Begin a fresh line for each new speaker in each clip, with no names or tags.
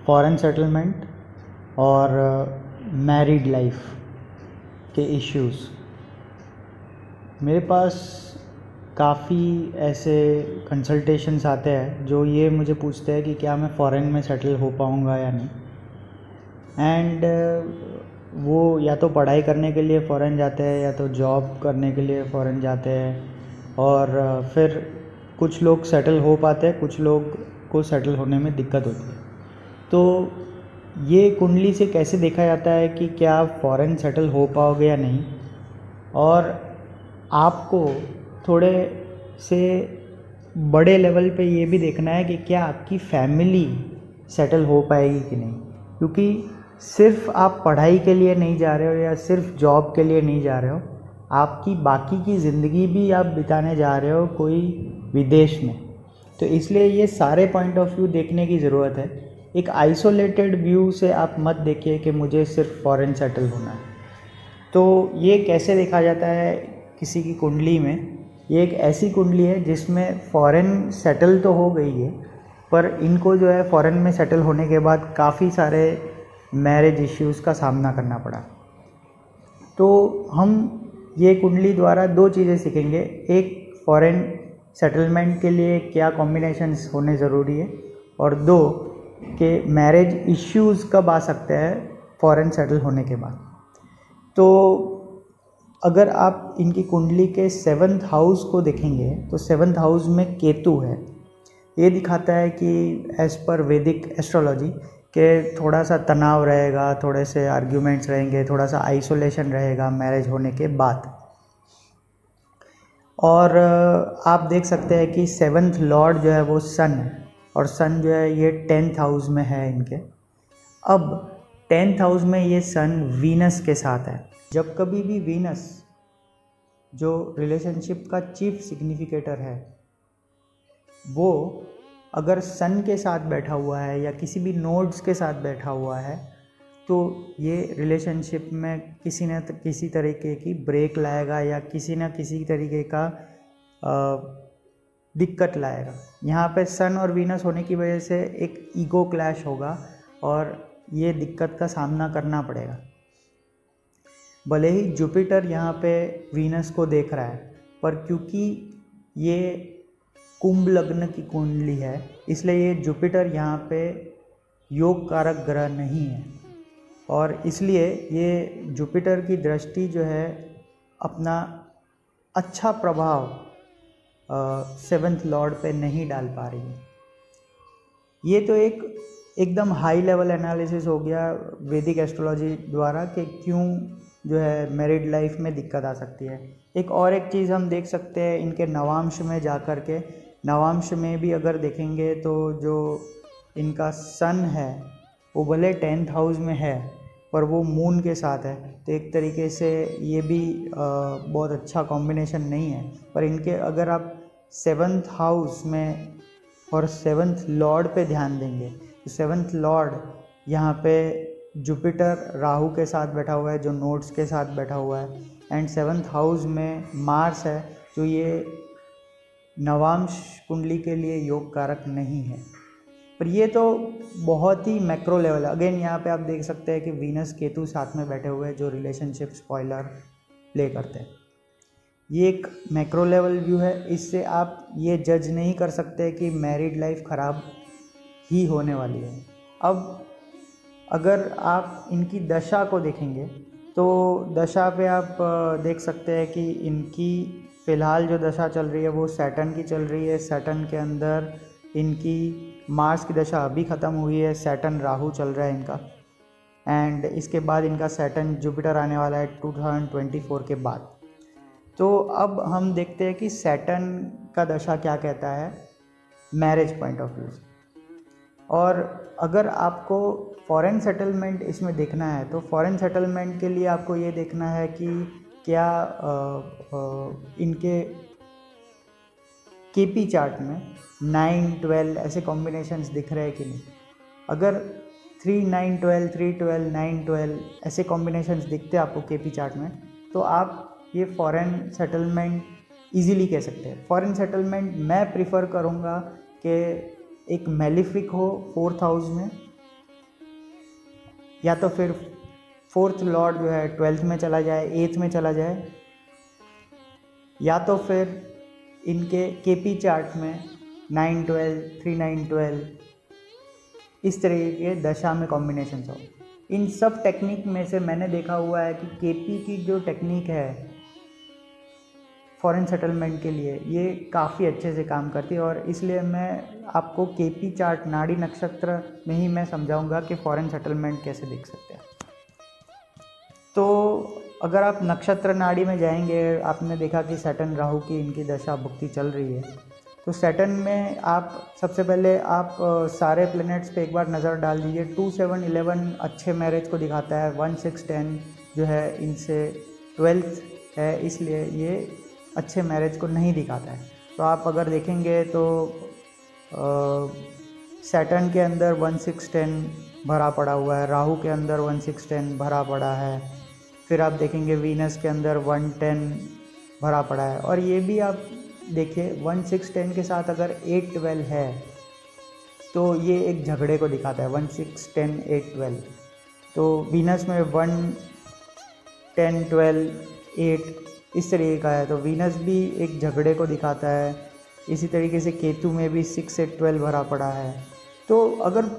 Foreign settlement और married life के issues. मेरे पास काफ़ी ऐसे कंसल्टेशंस आते हैं जो ये मुझे पूछते हैं कि क्या मैं फ़ॉरेन में सेटल हो पाऊँगा या नहीं। एंड वो या तो पढ़ाई करने के लिए फ़ॉरेन जाते हैं या तो जॉब करने के लिए फ़ॉरेन जाते हैं, और फिर कुछ लोग सेटल हो पाते हैं, कुछ लोग को सेटल होने में दिक्कत होती है। तो ये कुंडली से कैसे देखा जाता है कि क्या आप फ़ॉरेन सेटल हो पाओगे या नहीं, और आपको थोड़े से बड़े लेवल पे ये भी देखना है कि क्या आपकी फैमिली सेटल हो पाएगी कि नहीं। क्योंकि सिर्फ आप पढ़ाई के लिए नहीं जा रहे हो या सिर्फ जॉब के लिए नहीं जा रहे हो, आपकी बाकी की ज़िंदगी भी आप बिताने जा रहे हो कोई विदेश में। तो इसलिए ये सारे पॉइंट ऑफ व्यू देखने की ज़रूरत है। एक आइसोलेटेड व्यू से आप मत देखिए कि मुझे सिर्फ फॉरेन सेटल होना है। तो ये कैसे देखा जाता है किसी की कुंडली में। ये एक ऐसी कुंडली है जिसमें फ़ॉरेन सेटल तो हो गई है, पर इनको जो है फ़ॉरेन में सेटल होने के बाद काफ़ी सारे मैरिज इश्यूज़ का सामना करना पड़ा। तो हम ये कुंडली द्वारा दो चीज़ें सीखेंगे। एक, फ़ॉरेन सेटलमेंट के लिए क्या कॉम्बिनेशंस होने ज़रूरी है, और दो, कि मैरिज इश्यूज़ कब आ सकते हैं फ़ॉरेन सेटल होने के बाद। तो अगर आप इनकी कुंडली के 7th हाउस को देखेंगे तो 7th हाउस में केतु है। ये दिखाता है कि एज़ पर वैदिक एस्ट्रोलॉजी के थोड़ा सा तनाव रहेगा, थोड़े से आर्ग्यूमेंट्स रहेंगे, थोड़ा सा आइसोलेशन रहेगा मैरिज होने के बाद। और आप देख सकते हैं कि 7th लॉर्ड जो है वो सन है, और सन जो है ये 10th हाउस में है इनके। अब 10th हाउस में ये सन वीनस के साथ है। जब कभी भी वीनस जो रिलेशनशिप का चीफ सिग्निफिकेटर है वो अगर सन के साथ बैठा हुआ है या किसी भी नोड्स के साथ बैठा हुआ है, तो ये रिलेशनशिप में किसी न किसी तरीके की ब्रेक लाएगा या किसी न किसी तरीके का दिक्कत लाएगा। यहाँ पे सन और वीनस होने की वजह से एक ईगो क्लैश होगा और ये दिक्कत का सामना करना पड़ेगा। भले ही जुपिटर यहाँ पे वीनस को देख रहा है, पर क्योंकि ये कुंभ लग्न की कुंडली है इसलिए ये जुपिटर यहाँ पे योग कारक ग्रह नहीं है, और इसलिए ये जुपिटर की दृष्टि जो है अपना अच्छा प्रभाव 7th लॉर्ड पे नहीं डाल पा रही है। ये तो एकदम हाई लेवल एनालिसिस हो गया वैदिक एस्ट्रोलॉजी द्वारा कि क्यों जो है मैरिड लाइफ में दिक्कत आ सकती है। एक चीज़ हम देख सकते हैं इनके नवांश में जा कर के। नवांश में भी अगर देखेंगे तो जो इनका सन है वो भले 10th हाउस में है पर वो मून के साथ है, तो एक तरीके से ये भी बहुत अच्छा कॉम्बिनेशन नहीं है। पर इनके अगर आप 7th हाउस में और 7th लॉर्ड पे ध्यान देंगे तो 7th लॉर्ड यहाँ पे जुपिटर राहु के साथ बैठा हुआ है जो नोड्स के साथ बैठा हुआ है, एंड 7th हाउस में मार्स है जो ये नवांश कुंडली के लिए योग कारक नहीं है। पर ये तो बहुत ही मैक्रो लेवल है। अगेन यहाँ पे आप देख सकते हैं कि वीनस केतु साथ में बैठे हुए हैं जो रिलेशनशिप स्पॉइलर प्ले करते हैं। ये एक मैक्रो लेवल व्यू है, इससे आप ये जज नहीं कर सकते कि मैरिड लाइफ ख़राब ही होने वाली है। अब अगर आप इनकी दशा को देखेंगे तो दशा पे आप देख सकते हैं कि इनकी फ़िलहाल जो दशा चल रही है वो सैटर्न की चल रही है। सैटर्न के अंदर इनकी मार्स की दशा अभी ख़त्म हुई है, सैटर्न राहु चल रहा है इनका, एंड इसके बाद इनका सैटर्न जुपिटर आने वाला है 2024 के बाद। तो अब हम देखते हैं कि सैटर्न का दशा क्या कहता है मैरिज पॉइंट ऑफ व्यू से। और अगर आपको फॉरेन सेटलमेंट इसमें देखना है तो फॉरेन सेटलमेंट के लिए आपको ये देखना है कि क्या इनके केपी चार्ट में 9-12 ऐसे कॉम्बिनेशंस दिख रहे हैं कि नहीं। अगर 3-9-12, 3-12, 9-12 ऐसे कॉम्बिनेशंस दिखते हैं आपको केपी चार्ट में, तो आप ये फॉरेन सेटलमेंट इजीली कह सकते हैं। फॉरेन सेटलमेंट मैं प्रिफ़र करूँगा कि एक मेलिफिक हो 4th हाउस में, या तो फिर 4th लॉर्ड जो है 12th में चला जाए, 8th में चला जाए, या तो फिर इनके केपी चार्ट में 9-12, 3-9-12 इस तरीके के दशा में कॉम्बिनेशन हो। इन सब टेक्निक में से मैंने देखा हुआ है कि केपी की जो टेक्निक है फॉरेन सेटलमेंट के लिए ये काफ़ी अच्छे से काम करती है, और इसलिए मैं आपको केपी चार्ट नाड़ी नक्षत्र में ही मैं समझाऊंगा कि फॉरेन सेटलमेंट कैसे देख सकते हैं। तो अगर आप नक्षत्र नाड़ी में जाएंगे, आपने देखा कि सैटर्न राहु की इनकी दशा भुक्ति चल रही है, तो सैटर्न में आप सबसे पहले आप सारे प्लैनेट्स पे एक बार नज़र डाल दीजिए। 2, 7, 11 अच्छे मैरिज को दिखाता है, 1, 6, 10 जो है इनसे 12th है, इसलिए ये अच्छे मैरिज को नहीं दिखाता है। तो आप अगर देखेंगे तो सैटर्न के अंदर 1, 6, 10 भरा पड़ा हुआ है, राहु के अंदर 1, 6, 10 भरा पड़ा है, फिर आप देखेंगे वीनस के अंदर 1, 10 भरा पड़ा है। और ये भी आप देखिए 1, 6, 10 के साथ अगर 8, 12 है तो ये एक झगड़े को दिखाता है। 1, 6, 10, 8, 12 तो वीनस में 1, 10, 12, 8 इस तरीके का है, तो वीनस भी एक झगड़े को दिखाता है। इसी तरीके से केतु में भी 6, 8, 12 भरा पड़ा है। तो अगर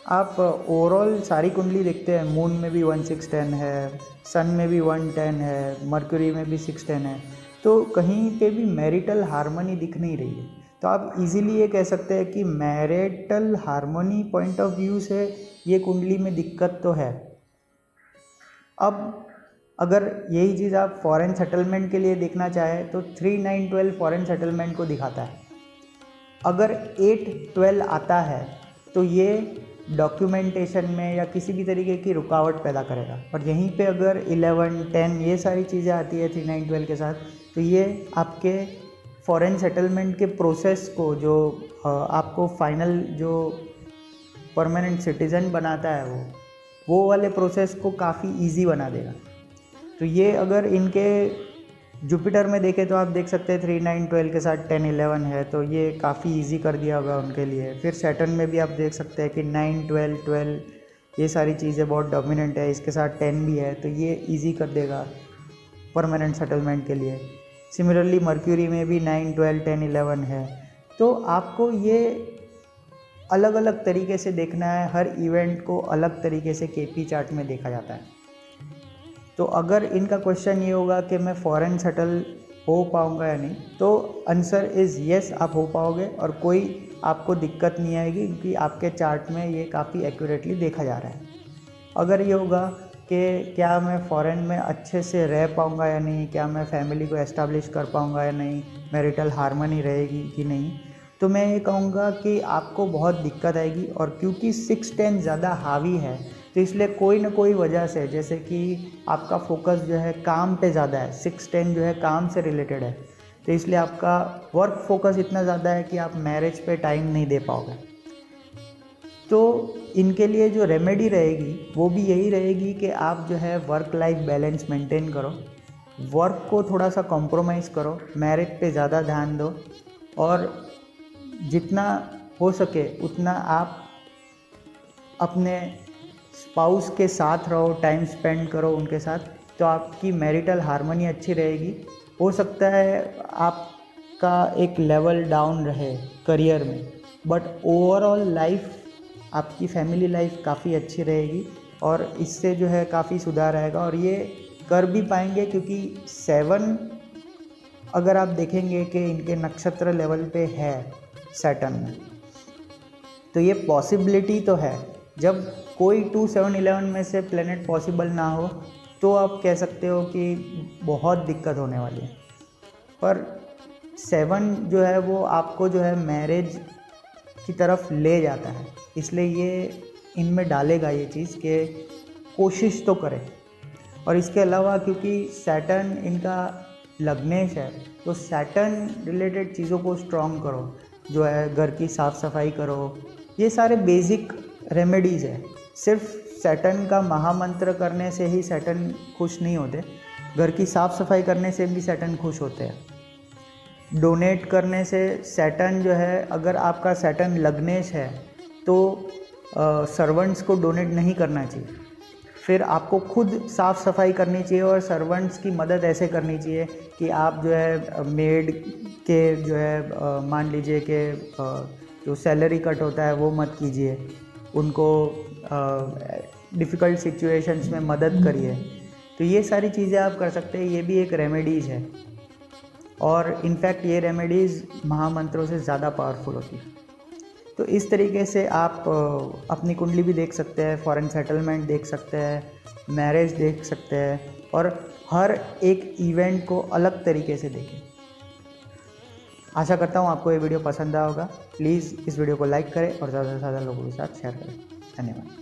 आप ओवरऑल सारी कुंडली देखते हैं, मून में भी 1, 6, 10 है, सन में भी 1, 10 है, मर्क्यूरी में भी 6, 10 है, तो कहीं पे भी मैरिटल हार्मनी दिख नहीं रही है। तो आप इजीली ये कह सकते हैं कि marital harmony point of view से ये कुंडली में दिक्कत तो है। अब अगर यही चीज़ आप फॉरेन सेटलमेंट के लिए देखना चाहें तो 3, 9, 12 फॉरेन सेटलमेंट को दिखाता है। अगर 8, 12 आता है तो ये डॉक्यूमेंटेशन में या किसी भी तरीके की रुकावट पैदा करेगा, और यहीं पे अगर 11, 10 ये सारी चीज़ें आती है 3, 9, 12 के साथ, तो ये आपके फॉरेन सेटलमेंट के प्रोसेस को, जो आपको फाइनल जो परमानेंट सिटीज़न बनाता है वो वाले प्रोसेस को काफ़ी इजी बना देगा। तो ये अगर इनके जुपिटर में देखें तो आप देख सकते हैं 3, 9, 12 के साथ 10, 11 है, तो ये काफ़ी इजी कर दिया होगा उनके लिए। फिर सैटर्न में भी आप देख सकते हैं कि 9, 12, 12 ये सारी चीज़ें बहुत डोमिनेंट है, इसके साथ 10 भी है, तो ये इजी कर देगा परमानेंट सेटलमेंट के लिए। सिमिलरली मर्क्यूरी में भी 9, 12, 10, 11 है। तो आपको ये अलग अलग तरीके से देखना है, हर इवेंट को अलग तरीके से केपी चार्ट में देखा जाता है। तो अगर इनका क्वेश्चन ये होगा कि मैं फॉरेन सेटल हो पाऊँगा या नहीं, तो आंसर इज़ येस, आप हो पाओगे और कोई आपको दिक्कत नहीं आएगी, क्योंकि आपके चार्ट में ये काफ़ी एक्यूरेटली देखा जा रहा है। अगर ये होगा कि क्या मैं फ़ॉरेन में अच्छे से रह पाऊँगा या नहीं, क्या मैं फैमिली को एस्टैब्लिश कर पाऊँगा या नहीं, मैरिटल हार्मनी रहेगी कि नहीं, तो मैं ये कहूँगा कि आपको बहुत दिक्कत आएगी। और क्योंकि 6, 10 ज़्यादा हावी है, तो इसलिए कोई ना कोई वजह से, जैसे कि आपका फोकस जो है काम पे ज़्यादा है, 6, 10 जो है काम से रिलेटेड है, तो इसलिए आपका वर्क फोकस इतना ज़्यादा है कि आप मैरिज पे टाइम नहीं दे पाओगे। तो इनके लिए जो रेमेडी रहेगी वो भी यही रहेगी कि आप जो है वर्क लाइफ बैलेंस मेंटेन करो, वर्क को थोड़ा सा कॉम्प्रोमाइज़ करो, मैरिज पे ज़्यादा ध्यान दो, और जितना हो सके उतना आप अपने स्पाउस के साथ रहो, टाइम स्पेंड करो उनके साथ, तो आपकी मैरिटल हार्मनी अच्छी रहेगी। हो सकता है आपका एक लेवल डाउन रहे करियर में, बट ओवरऑल लाइफ, आपकी फैमिली लाइफ काफ़ी अच्छी रहेगी, और इससे जो है काफ़ी सुधार आएगा। और ये कर भी पाएंगे क्योंकि 7 अगर आप देखेंगे कि इनके नक्षत्र लेवल पे है सैटर्न में, तो ये पॉसिबिलिटी तो है। जब कोई 2, 7, 11 में से प्लेनेट पॉसिबल ना हो तो आप कह सकते हो कि बहुत दिक्कत होने वाली है, पर 7 जो है वो आपको जो है मैरिज की तरफ ले जाता है, इसलिए ये इनमें डालेगा ये चीज़ कि कोशिश तो करें। और इसके अलावा क्योंकि सैटर्न इनका लग्नेश है, तो सैटर्न रिलेटेड चीज़ों को स्ट्रॉन्ग करो, जो है घर की साफ़ सफाई करो, ये सारे बेसिक रेमेडीज़ है। सिर्फ सैटर्न का महामंत्र करने से ही सैटर्न खुश नहीं होते, घर की साफ़ सफाई करने से भी सैटर्न खुश होते हैं। डोनेट करने से सैटर्न जो है, अगर आपका सैटर्न लग्नेश है तो सर्वेंट्स को डोनेट नहीं करना चाहिए, फिर आपको खुद साफ़ सफाई करनी चाहिए और सर्वेंट्स की मदद ऐसे करनी चाहिए कि आप जो है मेड के जो है मान लीजिए कि जो सैलरी कट होता है वो मत कीजिए, उनको डिफ़िकल्ट सिचुएशंस में मदद करिए। तो ये सारी चीज़ें आप कर सकते हैं, ये भी एक रेमेडीज़ है और इनफैक्ट ये रेमेडीज़ महामंत्रों से ज़्यादा पावरफुल होती है। तो इस तरीके से आप अपनी कुंडली भी देख सकते हैं, फॉरेन सेटलमेंट देख सकते हैं, मैरिज देख सकते हैं और हर एक इवेंट को अलग तरीके से देखें। आशा करता हूँ आपको ये वीडियो पसंद आया होगा। प्लीज़ इस वीडियो को लाइक करें और ज़्यादा से ज़्यादा लोगों के साथ शेयर करें। धन्यवाद।